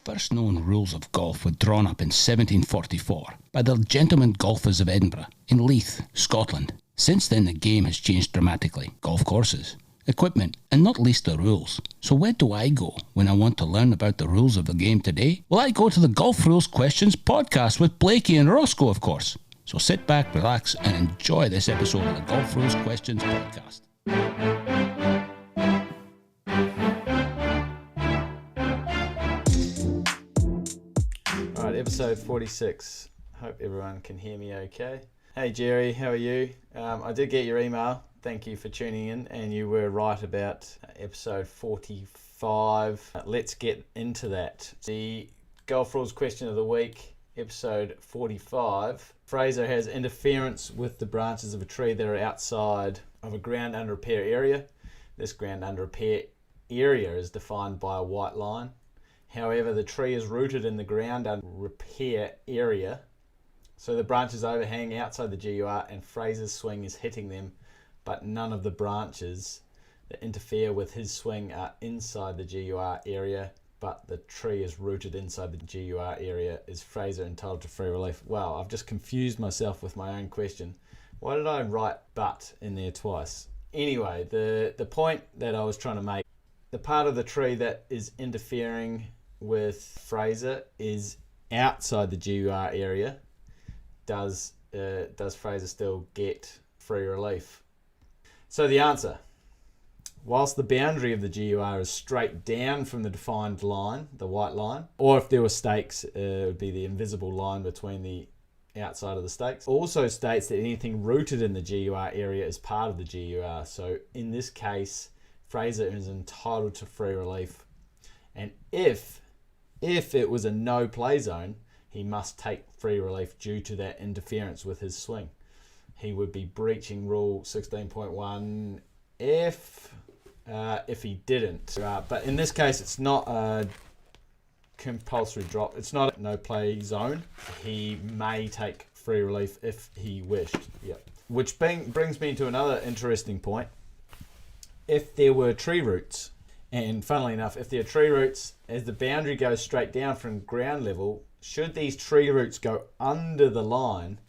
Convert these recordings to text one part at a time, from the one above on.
first known rules of golf were drawn up in 1744 by the Gentlemen Golfers of Edinburgh in Leith, Scotland. Since then the game has changed dramatically. Golf courses, equipment, and not least the rules. So where do I go when I want to learn about the rules of the game today? Well, I go to the Golf Rules Questions podcast with Blakey and Roscoe, of course. So sit back, relax, and enjoy this episode of the Golf Rules Questions podcast. Alright, episode 46. Hope everyone can hear me okay. Hey Jerry, how are you? I did get your email. Thank you for tuning in, and you were right about episode 45. Let's get into that. The Golf Rules Question of the Week, episode 45. Fraser has interference with the branches of a tree that are outside of a ground under repair area. This ground under repair area is defined by a white line. However, the tree is rooted in the ground under repair area, so the branches overhang outside the GUR and Fraser's swing is hitting them, but none of the branches that interfere with his swing are inside the GUR area, but the tree is rooted inside the GUR area. Is Fraser entitled to free relief? Wow, I've just confused myself with my own question. Why did I write but in there twice? Anyway, the point that I was trying to make, the part of the tree that is interfering with Fraser is outside the GUR area. Does Fraser still get free relief? So the answer, whilst the boundary of the GUR is straight down from the defined line, the white line, or if there were stakes, it would be the invisible line between the outside of the stakes, also states that anything rooted in the GUR area is part of the GUR. So in this case, Fraser is entitled to free relief. And if it was a no play zone, he must take free relief due to that interference with his swing. He would be breaching rule 16.1 if he didn't. But in this case, it's not a compulsory drop. It's not a no play zone. He may take free relief if he wished. Yep. Which brings me to another interesting point. If there were tree roots, and funnily enough, if there are tree roots, as the boundary goes straight down from ground level, should these tree roots go under the line,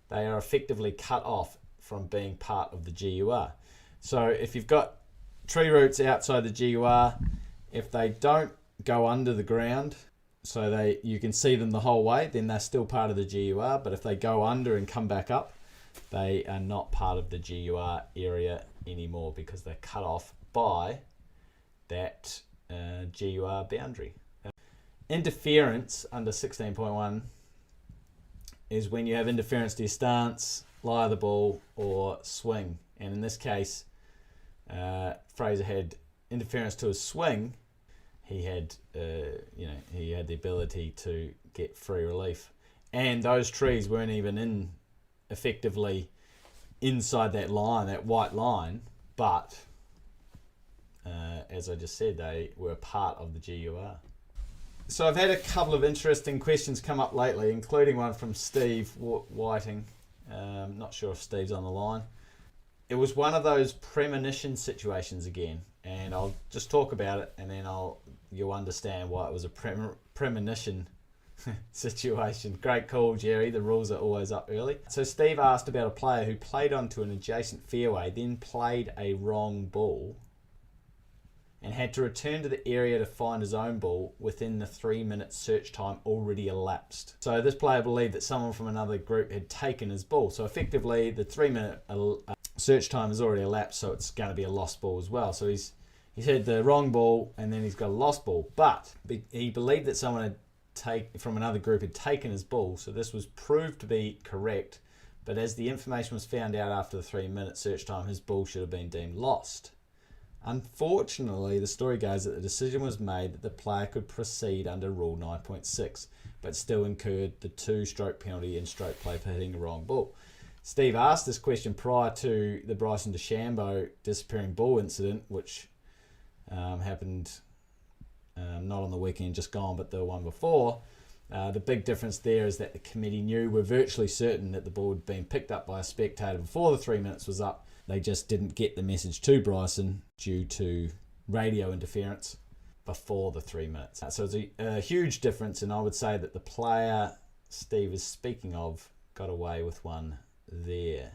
they are effectively cut off from being part of the GUR. So if you've got tree roots outside the GUR, if they don't go under the ground, so you can see them the whole way, then they're still part of the GUR. But if they go under and come back up, they are not part of the GUR area anymore because they're cut off by that GUR boundary. Interference under 16.1 is when you have interference to your stance, lie of the ball, or swing. And in this case, Fraser had interference to his swing. He had, he had the ability to get free relief, and those trees weren't even effectively inside that line, that white line, but as I just said, they were part of the GUR. So I've had a couple of interesting questions come up lately, including one from Steve Whiting. Not sure if Steve's on the line. It was one of those premonition situations again, and I'll just talk about it, and then you'll understand why it was a premonition situation. Great call, Jerry. The rules are always up early. So Steve asked about a player who played onto an adjacent fairway, then played a wrong ball, and had to return to the area to find his own ball within the 3-minute search time already elapsed. So this player believed that someone from another group had taken his ball. So effectively, the 3-minute search time has already elapsed, so it's going to be a lost ball as well. So he's had the wrong ball, and then he's got a lost ball. But he believed that someone from another group had taken his ball, so this was proved to be correct. But as the information was found out after the 3-minute search time, his ball should have been deemed lost. Unfortunately, the story goes that the decision was made that the player could proceed under Rule 9.6, but still incurred the 2-stroke penalty in stroke play for hitting a wrong ball. Steve asked this question prior to the Bryson DeChambeau disappearing ball incident, which happened not on the weekend just gone, but the one before. The big difference there is that the committee were virtually certain that the ball had been picked up by a spectator before the 3 minutes was up. They just didn't get the message to Bryson due to radio interference. before the 3 minutes. So it's a huge difference, and I would say that the player Steve is speaking of got away with one there.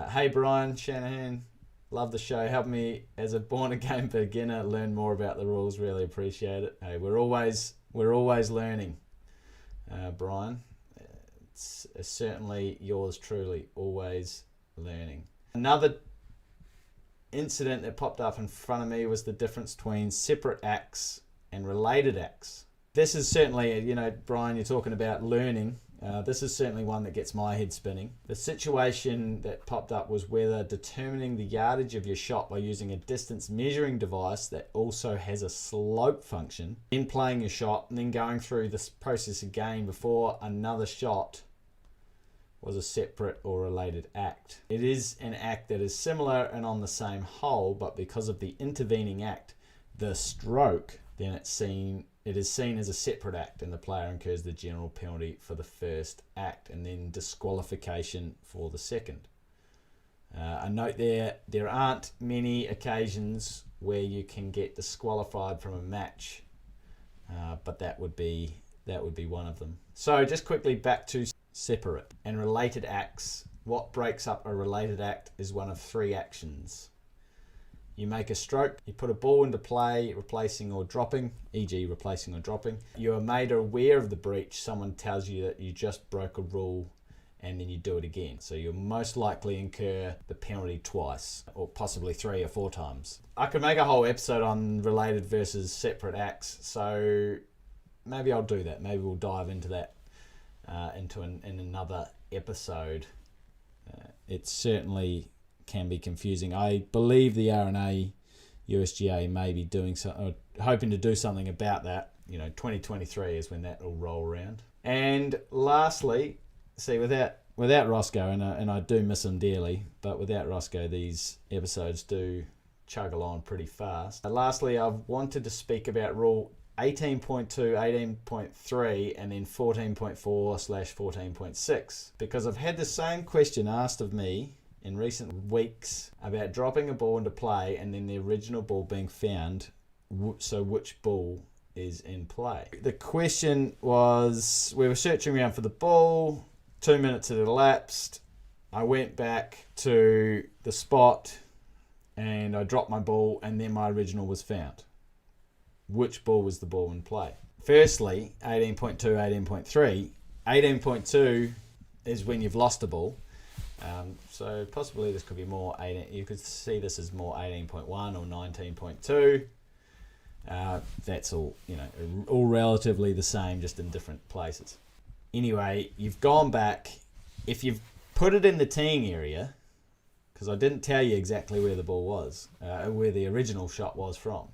Hey Brian Shanahan, love the show. Help me as a born-again beginner learn more about the rules. Really appreciate it. Hey, we're always learning, Brian. It's certainly yours truly, always learning. Another incident that popped up in front of me was the difference between separate acts and related acts. This is certainly, Brian, you're talking about learning. This is certainly one that gets my head spinning. The situation that popped up was whether determining the yardage of your shot by using a distance measuring device that also has a slope function, then playing your shot and then going through this process again before another shot was a separate or related act. It is an act that is similar and on the same hole, but because of the intervening act, the stroke, then it is seen as a separate act, and the player incurs the general penalty for the first act and then disqualification for the second. A note there aren't many occasions where you can get disqualified from a match, but that would be one of them. So just quickly back to separate and related acts. What breaks up a related act is one of three actions. You make a stroke, you put a ball into play, replacing or dropping, e.g. replacing or dropping. You are made aware of the breach. Someone tells you that you just broke a rule and then you do it again. So you'll most likely incur the penalty twice, or possibly 3 or 4 times. I could make a whole episode on related versus separate acts, so maybe I'll do that. Maybe we'll dive into that in another episode. It certainly can be confusing. I believe the RNA USGA may be doing hoping to do something about that. 2023 is when that will roll around. And lastly, see, without Roscoe, and I do miss him dearly, but without Roscoe, these episodes do chug along pretty fast. Lastly, I've wanted to speak about Rule 18.2, 18.3, and then 14.4/14.6, because I've had the same question asked of me in recent weeks about dropping a ball into play and then the original ball being found, so which ball is in play? The question was, we were searching around for the ball, 2 minutes had elapsed, I went back to the spot and I dropped my ball and then my original was found. Which ball was the ball in play? Firstly, 18.2, 18.3. 18.2 is when you've lost a ball. So possibly this could be more 18. You could see this as more 18.1 or 19.2. That's all, all relatively the same, just in different places. Anyway, you've gone back. If you've put it in the teeing area, because I didn't tell you exactly where the ball was, where the original shot was from.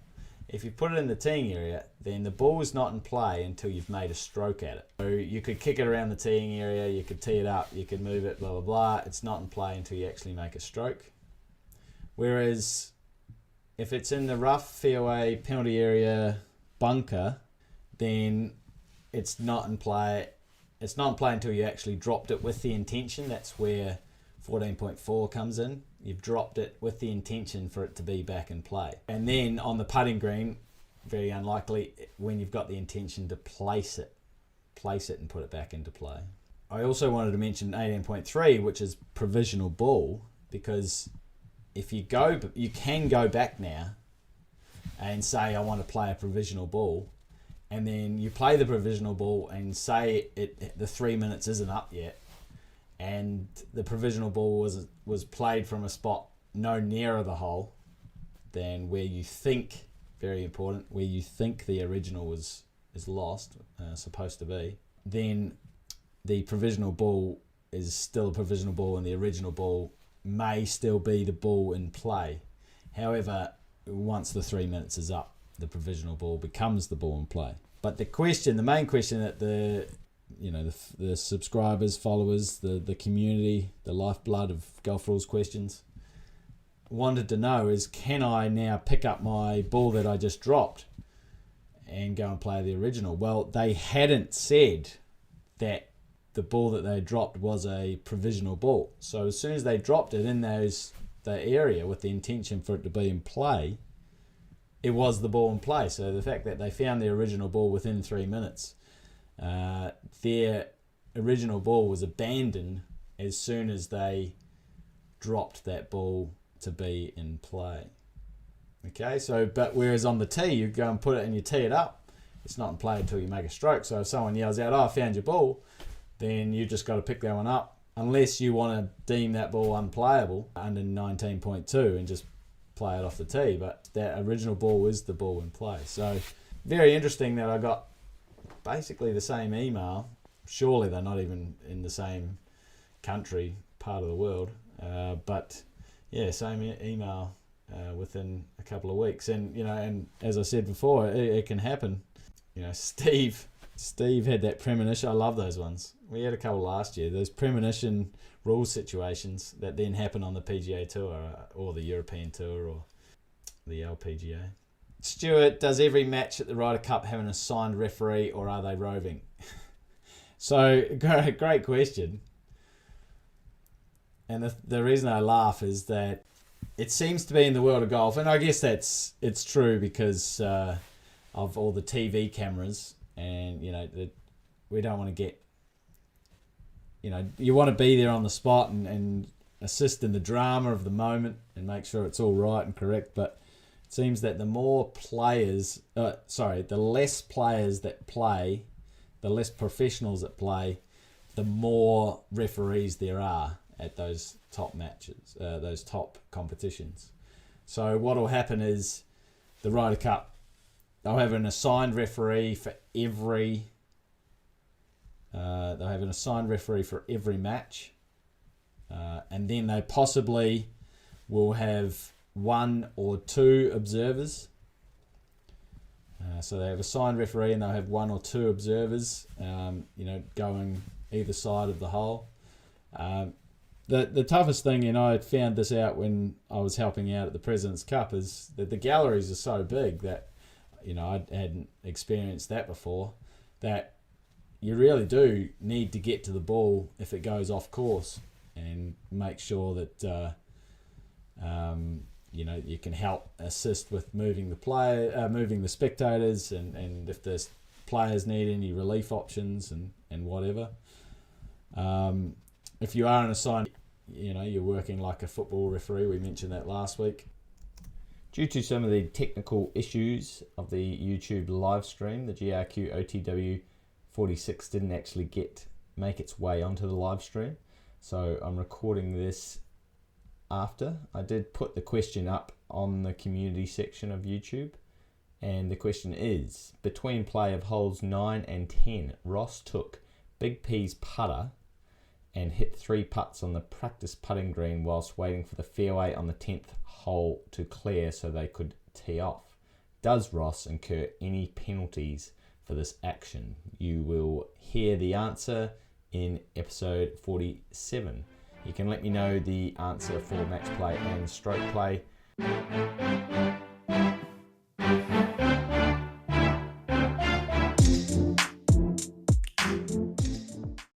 If you put it in the teeing area, then the ball is not in play until you've made a stroke at it. So you could kick it around the teeing area, you could tee it up, you could move it, blah, blah, blah. It's not in play until you actually make a stroke. Whereas if it's in the rough, fairway, penalty area, bunker, then it's not in play. It's not in play until you actually dropped it with the intention. That's where 14.4 comes in. You've dropped it with the intention for it to be back in play. And then on the putting green, very unlikely, when you've got the intention to place it and put it back into play. I also wanted to mention 18.3, which is provisional ball, because if you can go back now and say, I want to play a provisional ball, and then you play the provisional ball and say the 3 minutes isn't up yet, and the provisional ball was played from a spot no nearer the hole than where you think, very important, where you think the original is lost, supposed to be, then the provisional ball is still a provisional ball and the original ball may still be the ball in play. However, once the 3 minutes is up, the provisional ball becomes the ball in play. But the main question that the subscribers, followers, the community, the lifeblood of Golf Rules Questions wanted to know is, can I now pick up my ball that I just dropped and go and play the original? Well, they hadn't said that the ball that they dropped was a provisional ball. So as soon as they dropped it in the area with the intention for it to be in play, it was the ball in play. So the fact that they found the original ball within 3 minutes, their original ball was abandoned as soon as they dropped that ball to be in play. Okay, so but whereas on the tee, you go and put it and you tee it up, it's not in play until you make a stroke. So if someone yells out, "Oh, I found your ball," then you just got to pick that one up, unless you want to deem that ball unplayable under 19.2 and just play it off the tee. But that original ball is the ball in play. So very interesting that I got basically the same email. Surely they're not even in the same country, part of the world, but yeah, same email within a couple of weeks. And and as I said before, it can happen. Steve had that premonition. I love those ones. We had a couple last year. Those premonition rule situations that then happen on the PGA Tour or the European Tour or the LPGA. Stuart, does every match at the Ryder Cup have an assigned referee, or are they roving? So, great question. And the reason I laugh is that it seems to be in the world of golf, and I guess it's true because of all the TV cameras, and we don't want to get, you want to be there on the spot and assist in the drama of the moment and make sure it's all right and correct. But it seems that the less players that play, the less professionals that play, the more referees there are at those top matches, those top competitions. So what will happen is the Ryder Cup, they'll have an assigned referee for every match, and then they possibly will have 1 or 2 observers. So they have a assigned referee and they'll have 1 or 2 observers, going either side of the hole. The toughest thing, and I found this out when I was helping out at the President's Cup, is that the galleries are so big that, I hadn't experienced that before, that you really do need to get to the ball if it goes off course and make sure that, you can help assist with moving the spectators, and if the players need any relief options and whatever. If you are an assigned, you're working like a football referee. We mentioned that last week. Due to some of the technical issues of the YouTube live stream, the GRQOTW 46 didn't actually make its way onto the live stream. So I'm recording this after. I did put the question up on the community section of YouTube. And the question is, between play of holes 9 and 10, Ross took Big P's putter and hit 3 putts on the practice putting green whilst waiting for the fairway on the 10th hole to clear so they could tee off. Does Ross incur any penalties for this action? You will hear the answer in episode 47. You can let me know the answer for match play and stroke play.